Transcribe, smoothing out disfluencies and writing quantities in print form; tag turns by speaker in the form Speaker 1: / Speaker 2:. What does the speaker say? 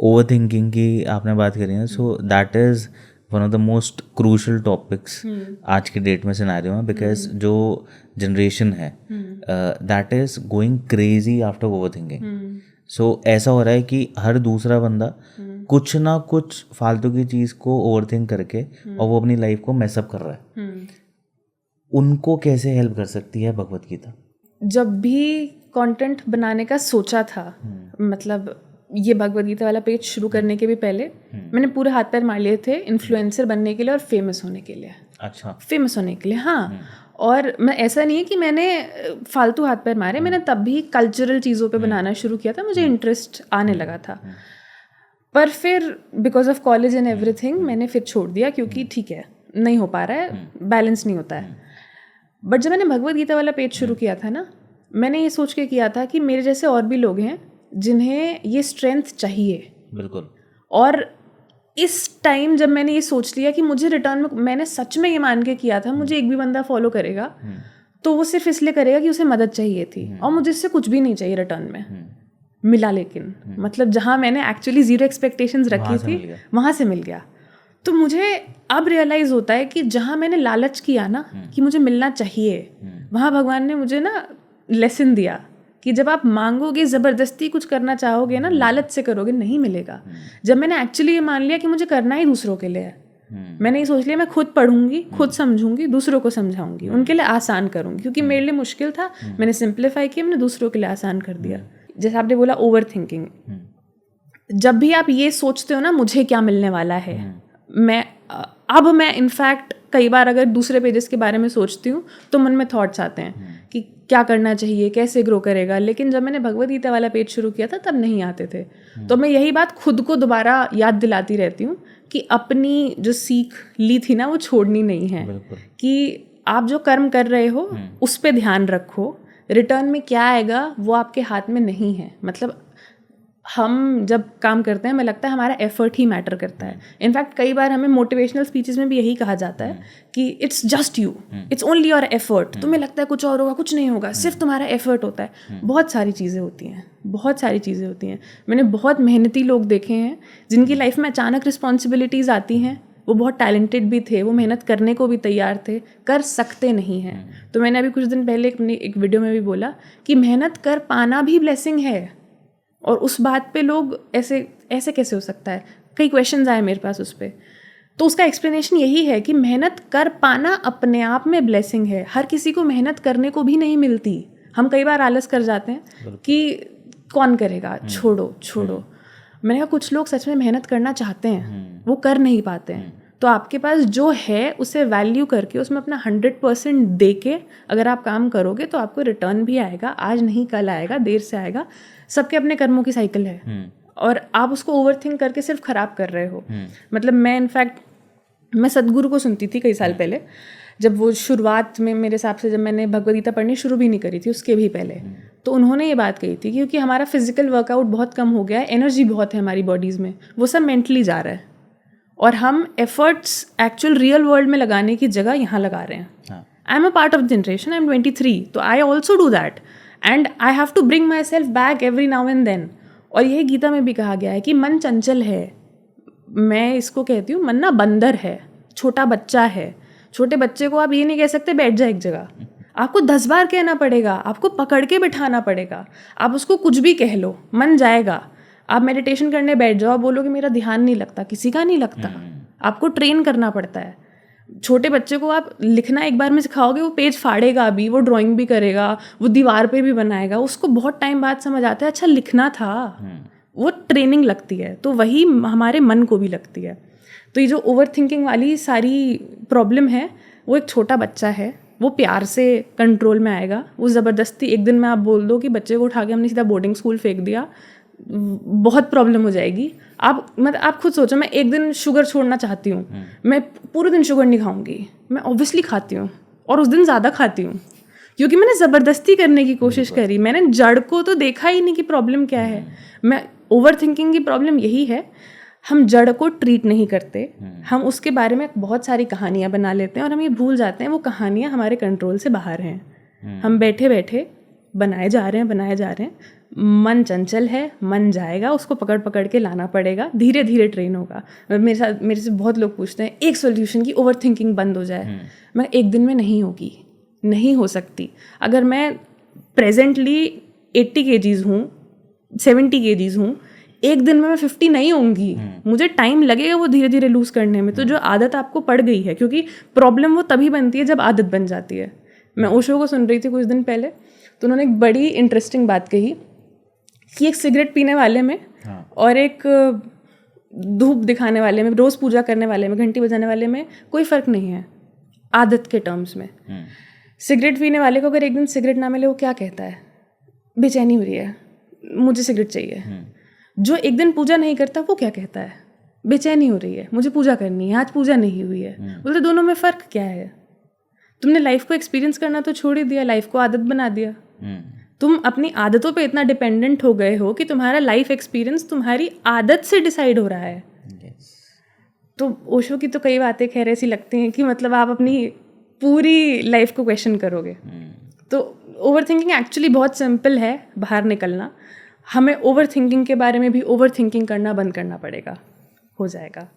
Speaker 1: Over thinking की आपने बात करी है, so that is one of the most crucial topics आज के डेट में सिनेरियो में, बिकॉज जो जनरेशन है that is going crazy after over thinking. So ऐसा हो रहा है कि हर दूसरा बंदा कुछ ना कुछ फालतू की चीज़ को ओवर थिंक करके और वो अपनी लाइफ को मैसअप कर रहा है. उनको कैसे हेल्प कर सकती है भगवत गीता?
Speaker 2: जब भी कंटेंट बनाने का सोचा था, मतलब ये भगवद गीता वाला पेज शुरू करने के भी पहले मैंने पूरे हाथ पैर मार लिए थे इन्फ्लुएंसर बनने के लिए और फेमस होने के लिए.
Speaker 1: अच्छा.
Speaker 2: फेमस होने के लिए, हाँ. और मैं, ऐसा नहीं है कि मैंने फालतू हाथ पैर मारे, मैंने तब भी कल्चरल चीज़ों पे बनाना शुरू किया था, मुझे इंटरेस्ट आने लगा था. पर फिर because of college and everything मैंने फिर छोड़ दिया, क्योंकि ठीक है नहीं हो पा रहा है, बैलेंस नहीं होता है. बट जब मैंने भगवद गीता वाला पेज शुरू किया था ना, मैंने ये सोच के किया था कि मेरे जैसे और भी लोग हैं जिन्हें ये स्ट्रेंथ चाहिए.
Speaker 1: बिल्कुल.
Speaker 2: और इस टाइम जब मैंने ये सोच लिया कि मुझे रिटर्न में, मैंने सच में ये मान के किया था मुझे एक भी बंदा फॉलो करेगा तो वो सिर्फ इसलिए करेगा कि उसे मदद चाहिए थी, और मुझे इससे कुछ भी नहीं चाहिए रिटर्न में. मिला, लेकिन मतलब जहाँ मैंने एक्चुअली ज़ीरो एक्सपेक्टेशंस रखी थी वहाँ से मिल गया. तो मुझे अब रियलाइज़ होता है कि जहाँ मैंने लालच किया ना कि मुझे मिलना चाहिए, वहाँ भगवान ने मुझे ना लेसन दिया कि जब आप मांगोगे, ज़बरदस्ती कुछ करना चाहोगे ना, लालच से करोगे, नहीं मिलेगा. जब मैंने एक्चुअली ये मान लिया कि मुझे करना ही दूसरों के लिए है, मैंने ये सोच लिया मैं खुद पढ़ूंगी, खुद समझूंगी, दूसरों को समझाऊंगी, उनके लिए आसान करूंगी, क्योंकि मेरे लिए मुश्किल था, मैंने सिंप्लीफाई किया, मैंने दूसरों के लिए आसान कर दिया. जैसे आपने बोला ओवर थिंकिंग, जब भी आप ये सोचते हो ना मुझे क्या मिलने वाला है, मैं इनफैक्ट कई बार अगर दूसरे पेजेस के बारे में सोचती हूँ तो मन में थॉट्स आते हैं कि क्या करना चाहिए, कैसे ग्रो करेगा. लेकिन जब मैंने भगवद गीता वाला पेज शुरू किया था तब नहीं आते थे. तो मैं यही बात खुद को दोबारा याद दिलाती रहती हूँ कि अपनी जो सीख ली थी ना वो छोड़नी नहीं है. कि आप जो कर्म कर रहे हो उस पर ध्यान रखो, रिटर्न में क्या आएगा वो आपके हाथ में नहीं है. मतलब हम जब काम करते हैं हमें लगता है हमारा एफर्ट ही मैटर करता है. इनफैक्ट कई बार हमें मोटिवेशनल स्पीचेस में भी यही कहा जाता है कि it's just you, it's only your effort. तुम्हें लगता है कुछ और होगा, कुछ नहीं होगा, सिर्फ तुम्हारा एफर्ट होता है. बहुत सारी चीज़ें होती हैं, बहुत सारी चीज़ें होती हैं. मैंने बहुत मेहनती लोग देखे हैं जिनकी लाइफ में अचानक रिस्पॉन्सिबिलिटीज़ आती हैं. वो बहुत टैलेंटेड भी थे, वो मेहनत करने को भी तैयार थे, कर सकते नहीं हैं. तो मैंने अभी कुछ दिन पहले अपनी एक वीडियो में भी बोला कि मेहनत कर पाना भी ब्लेसिंग है. और उस बात पे लोग ऐसे कैसे हो सकता है, कई क्वेश्चंस आए मेरे पास उस पर. तो उसका एक्सप्लेनेशन यही है कि मेहनत कर पाना अपने आप में ब्लेसिंग है. हर किसी को मेहनत करने को भी नहीं मिलती. हम कई बार आलस कर जाते हैं कि कौन करेगा, छोड़ो. मैंने कहा कुछ लोग सच में मेहनत करना चाहते हैं, वो कर नहीं पाते हैं. तो आपके पास जो है उसे वैल्यू करके उसमें अपना 100% दे के अगर आप काम करोगे तो आपको रिटर्न भी आएगा. आज नहीं कल आएगा, देर से आएगा. सबके अपने कर्मों की साइकिल है और आप उसको ओवरथिंक करके सिर्फ खराब कर रहे हो. मतलब मैं सदगुरु को सुनती थी कई साल पहले, जब वो शुरुआत में मेरे हिसाब से जब मैंने भगवद गीता पढ़नी शुरू भी नहीं करी थी, उसके भी पहले. तो उन्होंने ये बात कही थी क्योंकि हमारा फिजिकल वर्कआउट बहुत कम हो गया है, एनर्जी बहुत है हमारी बॉडीज़ में, वो सब मेंटली जा रहा है और हम एफर्ट्स एक्चुअल रियल वर्ल्ड में लगाने की जगह यहाँ लगा रहे हैं. I am a part of generation, I am 23, तो I also do that and I have to bring myself back every now and then. और यही गीता में भी कहा गया है कि मन चंचल है. मैं इसको कहती हूँ मन ना बंदर है, छोटा बच्चा है. छोटे बच्चे को आप ये नहीं कह सकते बैठ जा एक जगह, आपको 10 बार कहना पड़ेगा, आपको पकड़ के बिठाना पड़ेगा. आप उसको कुछ भी कह लो, मन जाएगा. आप मेडिटेशन करने बैठ जाओ, बोलोगे मेरा ध्यान नहीं लगता, किसी का नहीं लगता. आपको ट्रेन करना पड़ता है. छोटे बच्चे को आप लिखना एक बार में सिखाओगे, वो पेज फाड़ेगा भी, वो ड्राइंग भी करेगा, वो दीवार पे भी बनाएगा. उसको बहुत टाइम बाद समझ आता है अच्छा लिखना था. वो ट्रेनिंग लगती है. तो वही हमारे मन को भी लगती है. तो ये जो ओवर थिंकिंग वाली सारी प्रॉब्लम है वो एक छोटा बच्चा है, वो प्यार से कंट्रोल में आएगा. वो ज़बरदस्ती एक दिन में आप बोल दो कि बच्चे को उठा के हमने सीधा बोर्डिंग स्कूल फेंक दिया, बहुत प्रॉब्लम हो जाएगी. आप खुद सोचो, मैं एक दिन शुगर छोड़ना चाहती हूँ, मैं पूरे दिन शुगर नहीं खाऊंगी, मैं ऑब्वियसली खाती हूँ और उस दिन ज़्यादा खाती हूँ क्योंकि मैंने ज़बरदस्ती करने की कोशिश करी. मैंने जड़ को तो देखा ही नहीं कि प्रॉब्लम क्या है. मैं ओवर थिंकिंग की प्रॉब्लम यही है, हम जड़ को ट्रीट नहीं करते. हम उसके बारे में बहुत सारी कहानियाँ बना लेते हैं और हम ये भूल जाते हैं वो कहानियाँ हमारे कंट्रोल से बाहर हैं. हम बैठे बैठे बनाए जा रहे हैं. मन चंचल है, मन जाएगा, उसको पकड़ पकड़ के लाना पड़ेगा, धीरे धीरे ट्रेन होगा। मेरे से बहुत लोग पूछते हैं एक सोल्यूशन की ओवर थिंकिंग बंद हो जाए। मैं एक दिन में नहीं होगी, नहीं हो सकती। अगर मैं प्रेजेंटली 80 kgs हूँ, 70 kgs हूँ, एक दिन में मैं 50 नहीं होंगी, मुझे टाइम लगेगा वो धीरे धीरे लूज़ करने में। तो जो आदत आपको पड़ गई है, क्योंकि प्रॉब्लम वो तभी बनती है जब आदत बन जाती है। मैं ओशो को सुन रही थी कुछ दिन पहले, तो उन्होंने एक बड़ी इंटरेस्टिंग बात कही कि एक सिगरेट पीने वाले में और एक धूप दिखाने वाले में, रोज़ पूजा करने वाले में, घंटी बजाने वाले में कोई फ़र्क नहीं है आदत के टर्म्स में। सिगरेट पीने वाले को अगर एक दिन सिगरेट ना मिले, वो क्या कहता है? बेचैनी हो रही है, मुझे सिगरेट चाहिए। जो एक दिन पूजा नहीं करता, वो क्या कहता है? बेचैनी हो रही है, मुझे पूजा करनी है, आज पूजा नहीं हुई है। बोलते दोनों में फ़र्क क्या है? तुमने लाइफ को एक्सपीरियंस करना तो छोड़ ही दिया, लाइफ को आदत बना दिया। तुम अपनी आदतों पे इतना डिपेंडेंट हो गए हो कि तुम्हारा लाइफ एक्सपीरियंस तुम्हारी आदत से डिसाइड हो रहा है। तो ओशो की तो कई बातें खैर ऐसी लगती हैं कि मतलब आप अपनी पूरी लाइफ को क्वेश्चन करोगे। तो ओवर थिंकिंग एक्चुअली बहुत सिंपल है बाहर निकलना। हमें ओवर थिंकिंग के बारे में भी ओवर थिंकिंग करना बंद करना पड़ेगा, हो जाएगा।